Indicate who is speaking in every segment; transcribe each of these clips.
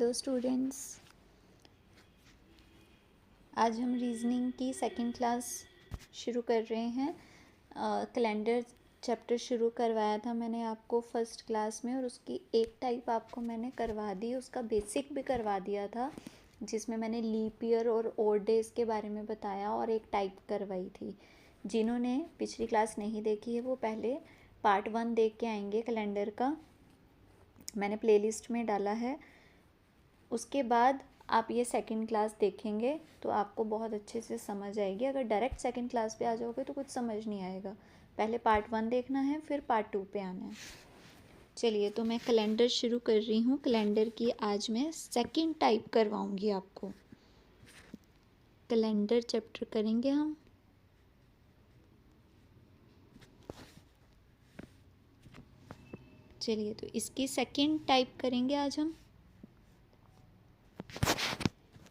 Speaker 1: Hello students, आज हम reasoning की सेकंड क्लास शुरू कर रहे हैं। कैलेंडर चैप्टर शुरू करवाया था मैंने आपको फर्स्ट क्लास में, और उसकी एक टाइप आपको मैंने करवा दी, उसका बेसिक भी करवा दिया था जिसमें मैंने लीप ईयर और ओड डेज़ के बारे में बताया और एक टाइप करवाई थी। जिन्होंने पिछली क्लास नहीं देखी है वो पहले पार्ट 1 देख के आएंगे कैलेंडर का, मैंने प्लेलिस्ट में डाला है। उसके बाद आप ये सेकंड क्लास देखेंगे तो आपको बहुत अच्छे से समझ आएगी। अगर डायरेक्ट सेकंड क्लास पे आ जाओगे तो कुछ समझ नहीं आएगा, पहले पार्ट 1 देखना है फिर पार्ट 2 पे आना है। चलिए, तो मैं कैलेंडर शुरू कर रही हूँ। कैलेंडर की आज मैं सेकंड टाइप करवाऊँगी आपको। कैलेंडर चैप्टर करेंगे हम। चलिए, तो इसकी सेकंड टाइप करेंगे आज हम।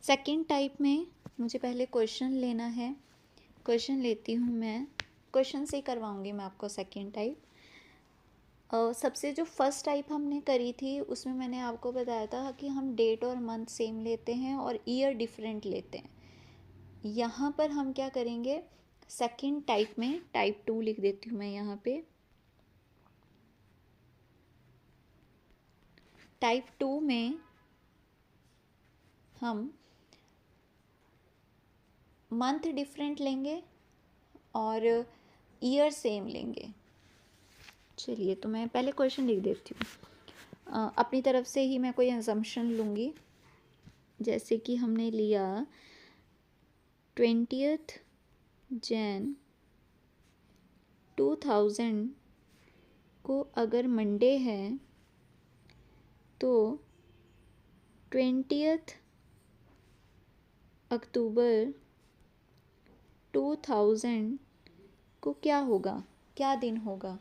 Speaker 1: सेकंड टाइप में मुझे पहले क्वेश्चन लेना है। क्वेश्चन लेती हूँ मैं, क्वेश्चन से ही करवाऊँगी मैं आपको सेकंड टाइप। सबसे जो फर्स्ट टाइप हमने करी थी उसमें मैंने आपको बताया था कि हम डेट और मंथ सेम लेते हैं और ईयर डिफरेंट लेते हैं। यहाँ पर हम क्या करेंगे, सेकंड टाइप में टाइप 2 लिख देती हूँ मैं यहाँ पे। टाइप 2 में हम मंथ डिफरेंट लेंगे और ईयर सेम लेंगे। चलिए, तो मैं पहले क्वेश्चन लिख देती हूँ। अपनी तरफ से ही मैं कोई असम्पशन लूँगी, जैसे कि हमने लिया 20th जैन 2000 को अगर मंडे है तो 20th अक्टूबर 2000 को क्या होगा, क्या दिन होगा।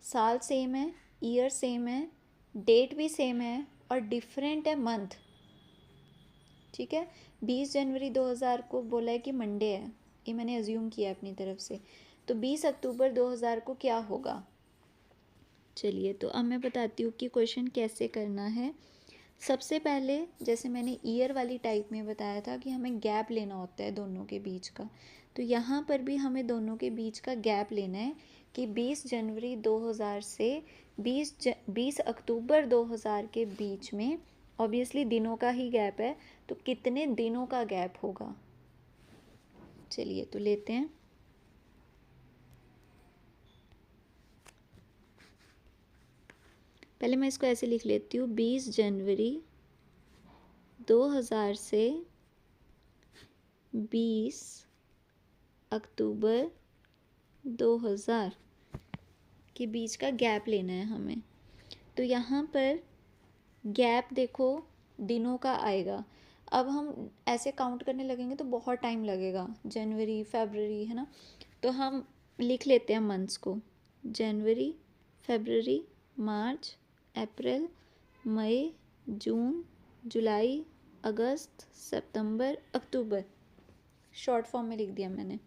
Speaker 1: साल सेम है, ईयर सेम है, डेट भी सेम है और डिफरेंट है मंथ। ठीक है, 20 जनवरी 2000 को बोला है कि मंडे है, ये मैंने अज्यूम किया अपनी तरफ से। तो 20 अक्टूबर 2000 को क्या होगा। चलिए, तो अब मैं बताती हूँ कि क्वेश्चन कैसे करना है। सबसे पहले जैसे मैंने ईयर वाली टाइप में बताया था कि हमें गैप लेना होता है दोनों के बीच का, तो यहाँ पर भी हमें दोनों के बीच का गैप लेना है कि 20 जनवरी 2000 से 20 अक्टूबर 2000 के बीच में ऑब्वियसली दिनों का ही गैप है, तो कितने दिनों का गैप होगा। चलिए, तो लेते हैं। पहले मैं इसको ऐसे लिख लेती हूँ, 20 जनवरी 2000 से 20 अक्टूबर 2000 के बीच का गैप लेना है हमें। तो यहाँ पर गैप देखो दिनों का आएगा। अब हम ऐसे काउंट करने लगेंगे तो बहुत टाइम लगेगा, जनवरी फरवरी है ना, तो हम लिख लेते हैं मंथ्स को। जनवरी, फरवरी, मार्च, अप्रैल, मई, जून, जुलाई, अगस्त, सितंबर, अक्टूबर, शॉर्ट फॉर्म में लिख दिया मैंने।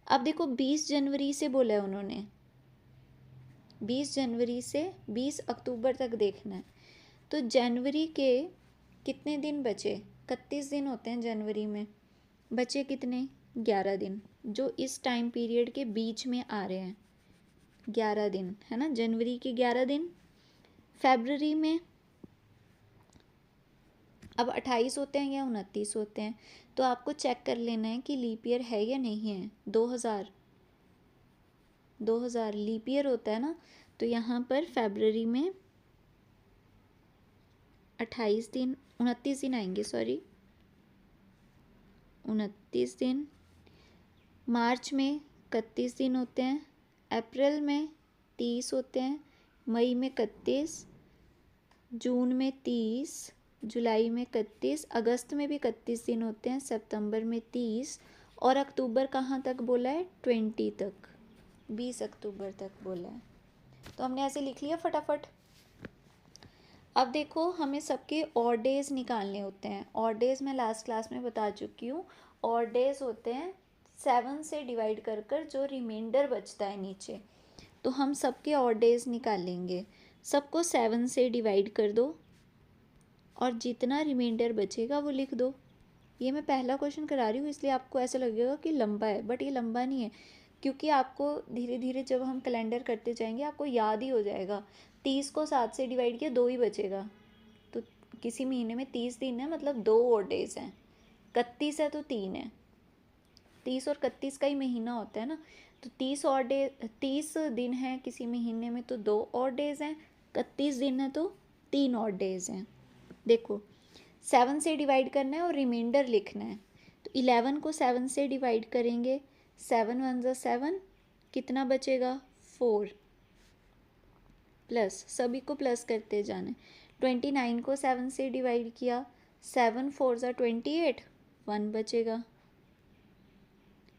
Speaker 1: अब देखो 20 जनवरी से बोला है उन्होंने, 20 जनवरी से 20 अक्टूबर तक देखना है। तो जनवरी के कितने दिन बचे, 31 दिन होते हैं जनवरी में, बचे कितने, 11 दिन, जो इस टाइम पीरियड के बीच में आ रहे हैं। 11 दिन है ना, जनवरी के 11 दिन। फरवरी में अब 28 होते हैं या 29 होते हैं, तो आपको चेक कर लेना है कि लीप ईयर है या नहीं है। 2000 लीप ईयर होता है ना, तो यहाँ पर फरवरी में 28 दिन, 29 दिन आएंगे, सॉरी 29 दिन। मार्च में 31 दिन होते हैं, अप्रैल में 30 होते हैं, मई में 31, जून में 30, जुलाई में 31, अगस्त में भी 31 दिन होते हैं, सितंबर में 30, और अक्टूबर कहाँ तक बोला है, 20 तक, 20 अक्टूबर तक बोला है। तो हमने ऐसे लिख लिया फटाफट। अब देखो हमें सबके ऑड डेज निकालने होते हैं। ऑड डेज मैं लास्ट क्लास में बता चुकी हूँ। ऑड डेज होते हैं 7 से डिवाइड कर कर जो रिमाइंडर बचता है नीचे, तो हम सबके ऑड डेज निकालेंगे। सबको 7 से डिवाइड कर दो, और जितना रिमाइंडर बचेगा वो लिख दो। ये मैं पहला क्वेश्चन करा रही हूँ इसलिए आपको ऐसा लगेगा कि लंबा है, बट ये लंबा नहीं है, क्योंकि आपको धीरे धीरे जब हम कैलेंडर करते जाएंगे आपको याद ही हो जाएगा। 30 को 7 से डिवाइड किया 2 ही बचेगा, तो किसी महीने में 30 दिन है, मतलब 2 और डेज हैं। 31 है तो 3 है, 30 और 31 का ही महीना होता है ना, तो 30 दिन है किसी महीने में तो 2 और डेज हैं, 31 दिन है तो 3 और डेज हैं। देखो 7 से डिवाइड करना है और रिमाइंडर लिखना है, तो 11 को 7 से डिवाइड करेंगे, 7 1 ज़ा 7, कितना बचेगा 4, प्लस सभी को प्लस करते जाना है। 29 को 7 से डिवाइड किया, 7 4 ज़ा 28, 1 बचेगा,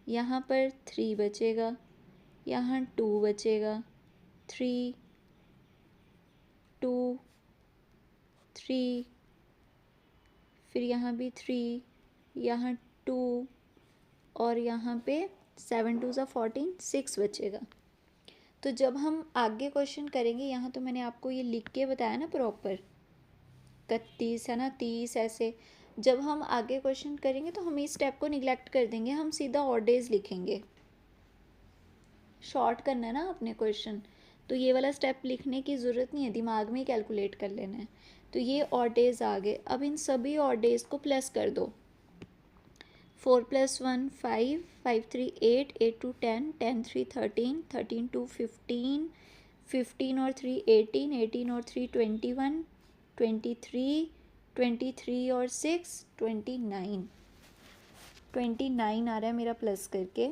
Speaker 1: यहाँ पर 3 बचेगा, यहाँ 2 बचेगा, 3 2 3, फिर यहाँ भी 3, यहाँ 2, और यहाँ पे 7 2 ज़ा 14, 6 बचेगा। तो जब हम आगे क्वेश्चन करेंगे, यहाँ तो मैंने आपको ये लिख के बताया ना प्रॉपर, 31 है ना, 30 ऐसे। जब हम आगे क्वेश्चन करेंगे तो हम इस स्टेप को निगलेक्ट कर देंगे, हम सीधा ऑड डेज लिखेंगे। शॉर्ट करना है ना अपने क्वेश्चन, तो ये वाला स्टेप लिखने की ज़रूरत नहीं है, दिमाग में ही कैलकुलेट कर लेना है। तो ये ऑड डेज आ गए। अब इन सभी ऑड डेज को प्लस कर दो। 4 + 1 5, 5 3 8, 8 2 10, 10 3 13, 13 2 15, 15 और 3 18, 18 और 3 21, 23, 23 और 6 29, 29 आ रहा है मेरा प्लस करके।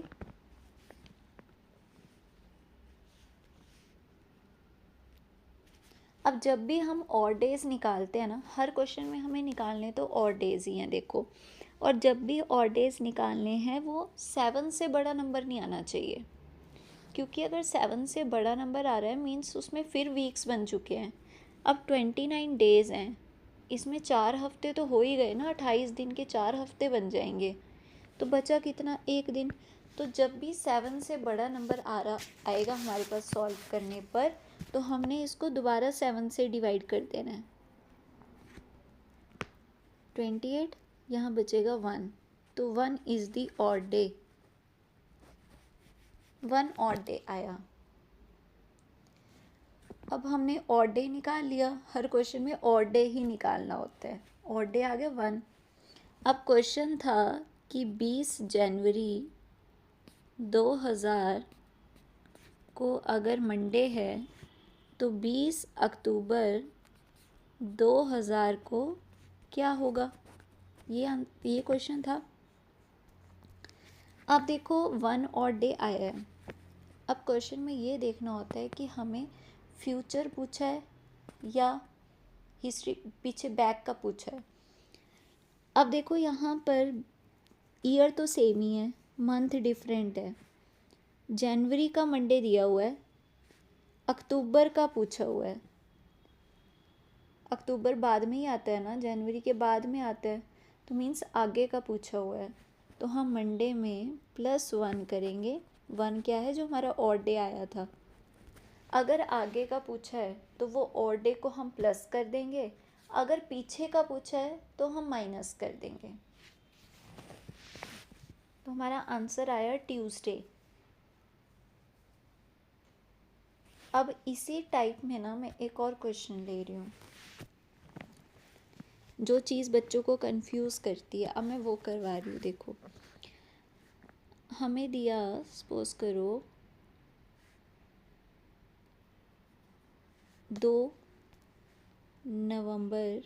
Speaker 1: अब जब भी हम ऑड डेज निकालते हैं ना, हर क्वेश्चन में हमें निकालने तो ऑड डेज ही हैं देखो, और जब भी ऑड डेज निकालने हैं वो 7 से बड़ा नंबर नहीं आना चाहिए, क्योंकि अगर 7 से बड़ा नंबर आ रहा है मीन्स उसमें फिर वीक्स बन चुके हैं। अब 29 डेज़ हैं, इसमें 4 हफ्ते तो हो ही गए ना, 28 दिन के 4 हफ्ते बन जाएंगे, तो बचा कितना, 1 दिन। तो जब भी 7 से बड़ा नंबर आएगा हमारे पास सॉल्व करने पर, तो हमने इसको दोबारा 7 से डिवाइड कर देना है। 28, यहाँ बचेगा 1, तो 1 is the odd day, 1 odd day आया। अब हमने ऑड डे निकाल लिया, हर क्वेश्चन में ऑड डे ही निकालना होता है। ऑड डे आ गया 1। अब क्वेश्चन था कि 20 जनवरी 2000 को अगर मंडे है तो 20 अक्टूबर 2000 को क्या होगा, ये क्वेश्चन था। अब देखो 1 ऑड डे आया है। अब क्वेश्चन में ये देखना होता है कि हमें फ्यूचर पूछा है या हिस्ट्री पीछे बैक का पूछा है। अब देखो यहाँ पर ईयर तो सेम ही है, मंथ डिफरेंट है। जनवरी का मंडे दिया हुआ है, अक्टूबर का पूछा हुआ है। अक्टूबर बाद में ही आता है ना, जनवरी के बाद में आता है, तो मीन्स आगे का पूछा हुआ है। तो हम मंडे में +1 करेंगे। 1 क्या है, जो हमारा ऑड डे आया था। अगर आगे का पूछा है तो वो ऑड डे को हम प्लस कर देंगे, अगर पीछे का पूछा है तो हम माइनस कर देंगे। तो हमारा आंसर आया ट्यूसडे। अब इसी टाइप में ना मैं एक और क्वेश्चन ले रही हूँ, जो चीज़ बच्चों को कंफ्यूज करती है, अब मैं वो करवा रही हूँ। देखो हमें दिया, सपोज करो 2 नवंबर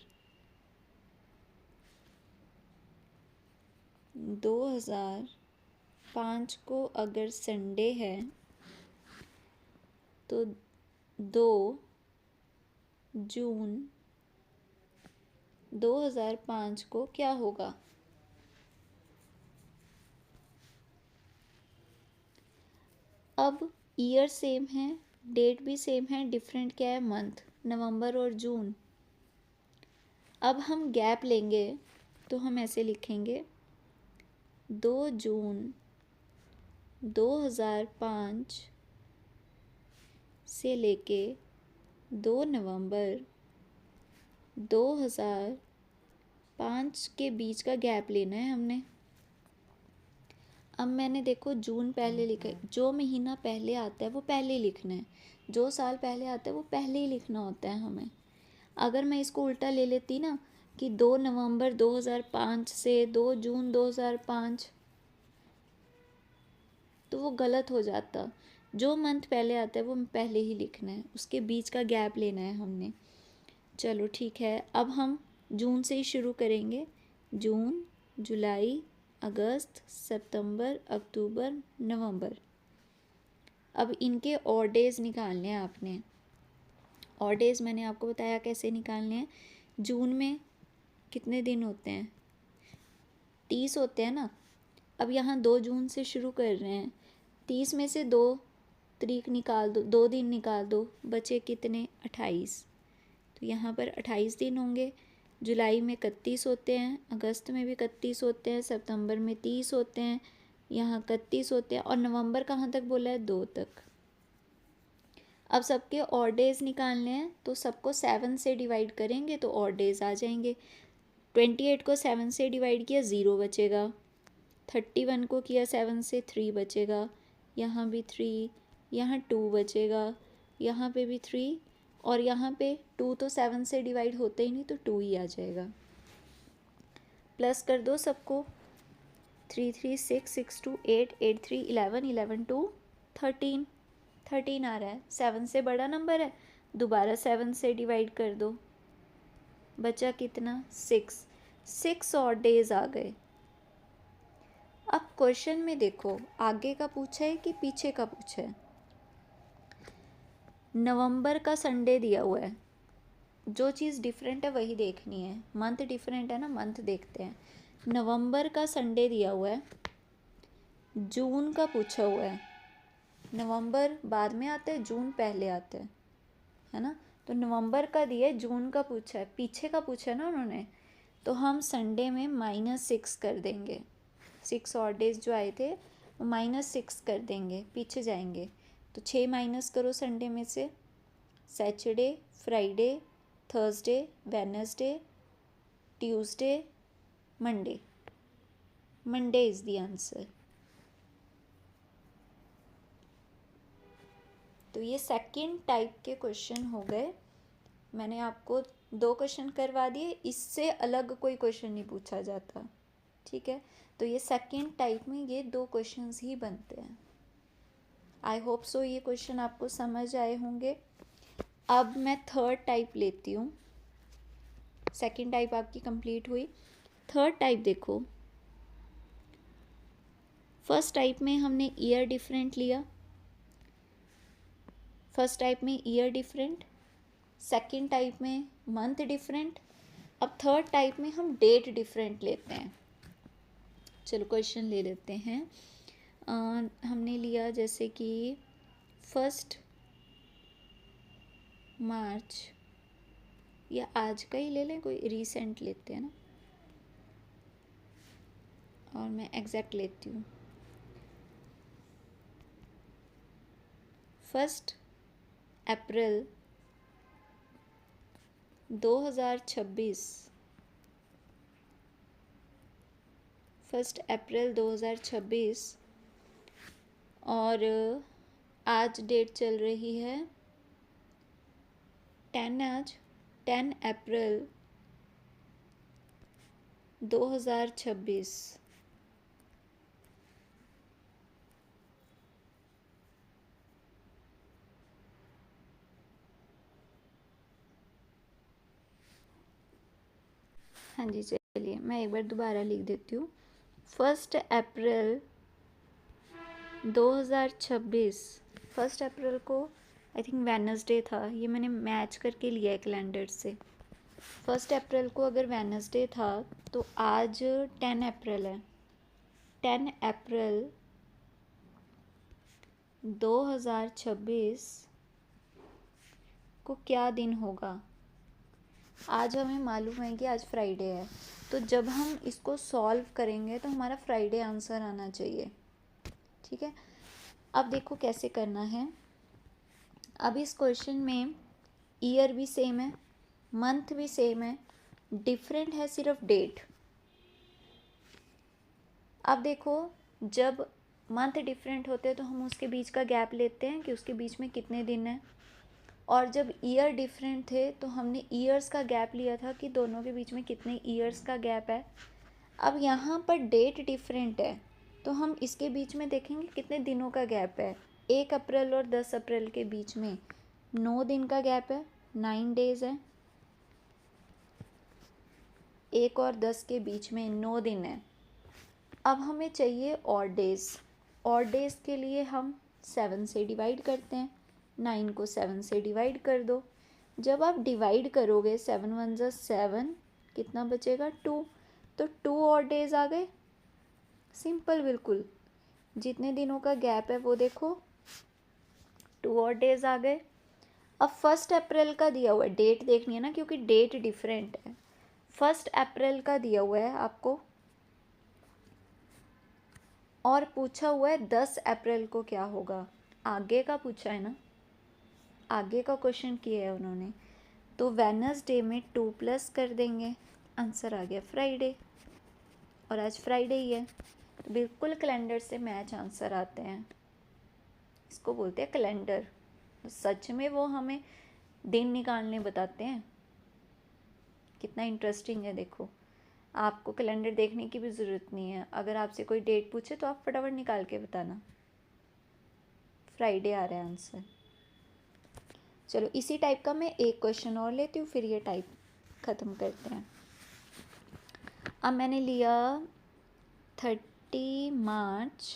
Speaker 1: 2005 को अगर संडे है तो 2 जून 2005 को क्या होगा। अब ईयर सेम है, डेट भी सेम है, डिफरेंट क्या है, मंथ, नवंबर और जून। अब हम गैप लेंगे तो हम ऐसे लिखेंगे 2 जून 2005 से लेके 2 नवंबर 2005 5 के बीच का गैप लेना है हमने। अब मैंने देखो जून पहले लिखा है, जो महीना पहले आता है वो पहले ही लिखना है, जो साल पहले आता है वो पहले ही लिखना होता है हमें। अगर मैं इसको उल्टा ले लेती ना कि 2 नवंबर 2005 से 2 जून 2005, तो वो गलत हो जाता। जो मंथ पहले आता है वो पहले ही लिखना है, उसके बीच का गैप लेना है हमने। चलो ठीक है, अब हम जून से ही शुरू करेंगे। जून, जुलाई, अगस्त, सितंबर, अक्टूबर, नवंबर। अब इनके और डेज़ निकालने हैं आपने। और डेज़ मैंने आपको बताया कैसे निकालने हैं। जून में कितने दिन होते हैं? 30 होते हैं ना। अब यहाँ 2 जून से शुरू कर रहे हैं, 30 में से 2 तारीख निकाल दो, 2 दिन निकाल दो, बचे कितने? 28। तो यहाँ पर 28 दिन होंगे। जुलाई में 31 होते हैं, अगस्त में भी 31 होते हैं, सितंबर में 30 होते हैं, यहाँ 31 होते हैं, और नवंबर कहाँ तक बोला है? 2 तक। अब सबके और डेज़ निकालने हैं, तो सबको 7 से डिवाइड करेंगे तो और डेज़ आ जाएंगे। 28 को 7 से डिवाइड किया, 0 बचेगा। 31 को किया 7 से, 3 बचेगा। यहाँ भी 3, यहाँ 2 बचेगा, यहाँ पे भी 3, और यहाँ पे 2 तो 7 से डिवाइड होते ही नहीं, तो 2 ही आ जाएगा। प्लस कर दो सबको, 3 3 6 6 2 8 8 3 11 11 2 13 13 आ रहा है। 7 से बड़ा नंबर है, दोबारा 7 से डिवाइड कर दो, बचा कितना? 6। 6 और डेज आ गए। अब क्वेश्चन में देखो आगे का पूछा है कि पीछे का पूछा है। नवंबर का संडे दिया हुआ है, जो चीज़ डिफरेंट है वही देखनी है। मंथ डिफरेंट है ना, मंथ देखते हैं। नवंबर का संडे दिया हुआ है, जून का पूछा हुआ है। नवंबर बाद में आता है, जून पहले आता है ना। तो नवंबर का दिया है, जून का पूछा है, पीछे का पूछा है ना उन्होंने, तो हम संडे में -6 कर देंगे। 6 और डेज जो आए थे वो -6 कर देंगे, पीछे जाएंगे। तो 6 माइनस करो संडे में से, Saturday, Friday, Thursday, Wednesday, Tuesday, Monday. Monday is the answer. तो ये सेकंड टाइप के क्वेश्चन हो गए। मैंने आपको 2 क्वेश्चन करवा दिए, इससे अलग कोई क्वेश्चन नहीं पूछा जाता, ठीक है। तो ये सेकंड टाइप में ये 2 क्वेश्चंस ही बनते हैं। आई होप सो ये क्वेश्चन आपको समझ आए होंगे। अब मैं थर्ड टाइप लेती हूँ। सेकंड टाइप आपकी कंप्लीट हुई, थर्ड टाइप देखो। फर्स्ट टाइप में हमने ईयर डिफरेंट लिया, फर्स्ट टाइप में ईयर डिफरेंट, सेकंड टाइप में मंथ डिफरेंट, अब थर्ड टाइप में हम डेट डिफरेंट लेते हैं। चलो क्वेश्चन ले लेते हैं। हमने लिया जैसे कि 1 मार्च, या आज का ही ले लें, कोई रीसेंट लेते हैं ना, और मैं एग्जैक्ट लेती हूँ। 1 अप्रैल 2026, 1 अप्रैल 2026, और आज डेट चल रही है 10, आज 10 अप्रैल 2026। हाँ जी, चलिए मैं एक बार दोबारा लिख देती हूँ। 1 अप्रैल 2026, 1 अप्रैल को आई थिंक वेडनेसडे था, ये मैंने मैच करके लिया है कैलेंडर से। 1 अप्रैल को अगर वेडनेसडे था तो आज 10 अप्रैल है। 10 अप्रैल 2026 को क्या दिन होगा? आज हमें मालूम है कि आज फ्राइडे है, तो जब हम इसको सॉल्व करेंगे तो हमारा फ्राइडे आंसर आना चाहिए, ठीक है। अब देखो कैसे करना है। अब इस क्वेश्चन में ईयर भी सेम है, मंथ भी सेम है, डिफरेंट है सिर्फ डेट। अब देखो, जब मंथ डिफरेंट होते हैं तो हम उसके बीच का गैप लेते हैं कि उसके बीच में कितने दिन हैं, और जब ईयर डिफरेंट थे तो हमने ईयर्स का गैप लिया था कि दोनों के बीच में कितने ईयर्स का गैप है। अब यहाँ पर डेट डिफरेंट है तो हम इसके बीच में देखेंगे कितने दिनों का गैप है। 1 अप्रैल और 10 अप्रैल के बीच में 9 दिन का गैप है, 9 डेज है। 1 और 10 के बीच में 9 दिन है। अब हमें चाहिए और डेज। और डेज के लिए हम 7 से डिवाइड करते हैं। 9 को 7 से डिवाइड कर दो। जब आप डिवाइड करोगे 7 1 जा 7, कितना बचेगा 2। तो 2 और डेज आ गए। सिंपल, बिल्कुल। जितने दिनों का गैप है वो देखो, 2 और डेज आ गए। अब 1 अप्रैल का दिया हुआ है, डेट देखनी है ना क्योंकि डेट डिफरेंट है। 1 अप्रैल का दिया हुआ है आपको और पूछा हुआ है 10 अप्रैल को क्या होगा। आगे का पूछा है ना, आगे का क्वेश्चन किया है उन्होंने। तो वेडनेसडे में 2 प्लस कर देंगे, आंसर आ गया फ्राइडे। और आज फ्राइडे ही है तो बिल्कुल कैलेंडर से मैच आंसर आते हैं। इसको बोलते हैं कैलेंडर। तो सच में वो हमें दिन निकालने बताते हैं। कितना इंटरेस्टिंग है देखो। आपको कैलेंडर देखने की भी ज़रूरत नहीं है। अगर आपसे कोई डेट पूछे तो आप फटाफट निकाल के बताना। फ्राइडे आ रहा है आंसर। चलो इसी टाइप का मैं एक क्वेश्चन और लेती हूँ, फिर ये टाइप ख़त्म करते हैं। अब मैंने लिया 30 मार्च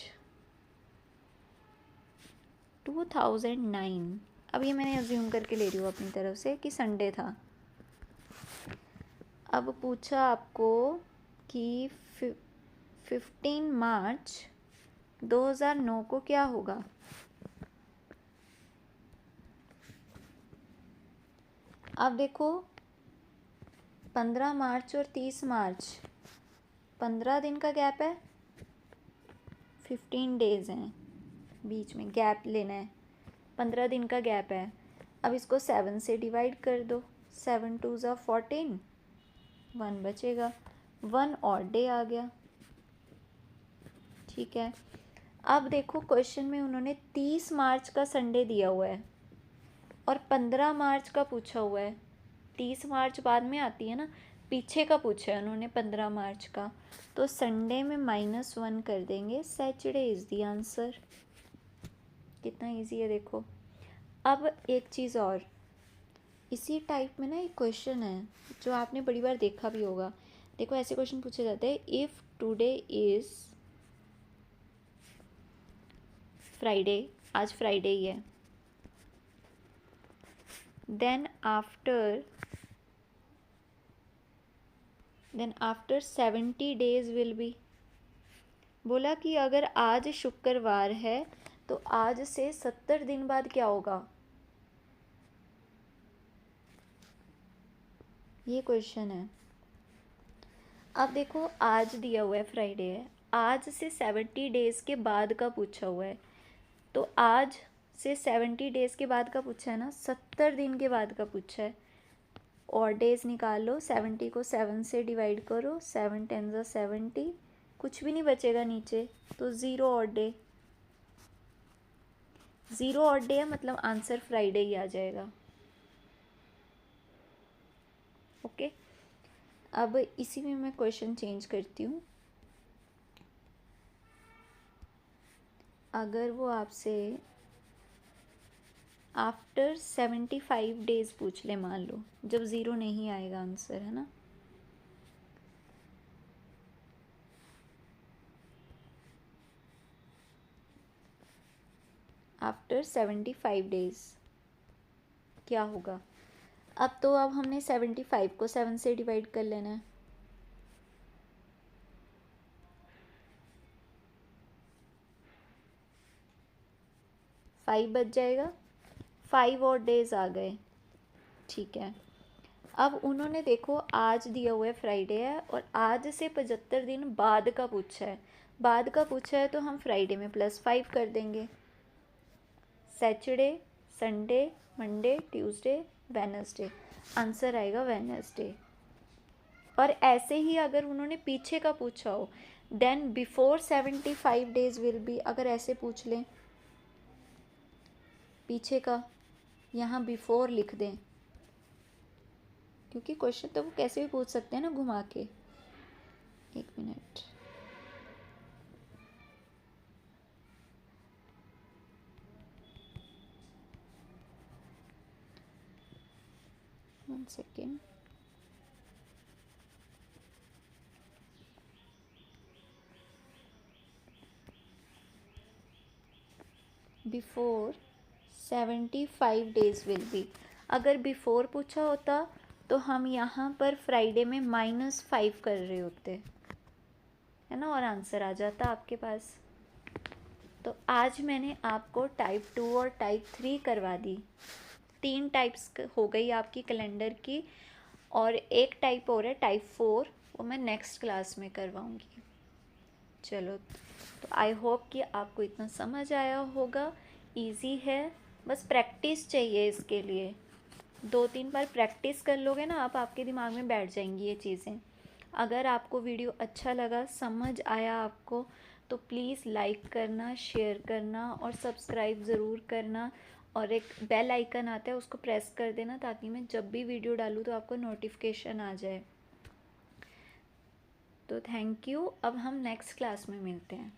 Speaker 1: 2009। अब ये मैंने अज्यूम करके ले रही हूँ अपनी तरफ से कि संडे था। अब पूछा आपको कि 15 मार्च 2009 को क्या होगा। अब देखो 15 मार्च और 30 मार्च 15 दिन का गैप है, 15 डेज़ हैं बीच में, गैप लेना है। 15 दिन का गैप है। अब इसको 7 से डिवाइड कर दो। 7 2 ज़ा 14, 1 बचेगा। 1 और डे आ गया। ठीक है। अब देखो क्वेश्चन में उन्होंने 30 मार्च का संडे दिया हुआ है और 15 मार्च का पूछा हुआ है। 30 मार्च बाद में आती है ना, पीछे का पूछा है उन्होंने 15 मार्च का। तो संडे में -1 कर देंगे, सैटरडे इज़ दी आंसर। कितना इजी है देखो। अब एक चीज़ और, इसी टाइप में ना एक क्वेश्चन है जो आपने बड़ी बार देखा भी होगा। देखो ऐसे क्वेश्चन पूछे जाते हैं, इफ़ टुडे इज़ फ्राइडे, आज फ्राइडे ही है, then after 70 days will be. बोला कि अगर आज शुक्रवार है तो आज से 70 दिन बाद क्या होगा। ये क्वेश्चन है। अब देखो आज दिया हुआ है फ्राइडे है, आज से 70 डेज़ के बाद का पूछा हुआ है। तो आज से 70 डेज़ के बाद का पूछा है ना, 70 दिन के बाद का पूछा है। और डेज़ निकाल लो, 70 को 7 से डिवाइड करो, 7 10 ज़ा 70, कुछ भी नहीं बचेगा नीचे, तो 0 और डे। 0 और डे है मतलब आंसर फ्राइडे ही आ जाएगा। ओके। अब इसी में मैं क्वेश्चन चेंज करती हूँ। अगर वो आपसे आफ्टर 75 डेज़ पूछ ले, मान लो, जब 0 नहीं आएगा आंसर, है ना। आफ्टर 75 डेज़ क्या होगा। अब हमने 75 को 7 से डिवाइड कर लेना है। फाइव बच जाएगा, 5 और डेज़ आ गए। ठीक है। अब उन्होंने देखो आज दिया हुआ है फ्राइडे है और आज से 75 दिन बाद का पूछा है। बाद का पूछा है तो हम फ्राइडे में +5 कर देंगे। Saturday, Sunday, Monday, Tuesday, Wednesday, answer आएगा वेडनेसडे। और ऐसे ही अगर उन्होंने पीछे का पूछा हो, then before 75 days will be, अगर ऐसे पूछ लें पीछे का, यहाँ बिफोर लिख दें, क्योंकि क्वेश्चन तो वो कैसे भी पूछ सकते हैं ना घुमा के। एक minute, one second. Before 75 days will be, अगर बिफोर पूछा होता तो हम यहाँ पर फ्राइडे में -5 कर रहे होते, है ना, और आंसर आ जाता आपके पास। तो आज मैंने आपको टाइप 2 और टाइप 3 करवा दी, 3 टाइप्स हो गई आपकी कैलेंडर की, और एक टाइप और है टाइप 4, वो मैं नेक्स्ट क्लास में करवाऊँगी। चलो, तो आई होप कि आपको इतना समझ आया होगा। इजी है, बस प्रैक्टिस चाहिए इसके लिए। 2-3 बार प्रैक्टिस कर लोगे ना आप, आपके दिमाग में बैठ जाएंगी ये चीज़ें। अगर आपको वीडियो अच्छा लगा, समझ आया आपको, तो प्लीज़ लाइक करना, शेयर करना और सब्सक्राइब ज़रूर करना, और एक बेल आइकन आता है उसको प्रेस कर देना, ताकि मैं जब भी वीडियो डालूँ तो आपको नोटिफिकेशन आ जाए। तो थैंक यू, अब हम नेक्स्ट क्लास में मिलते हैं।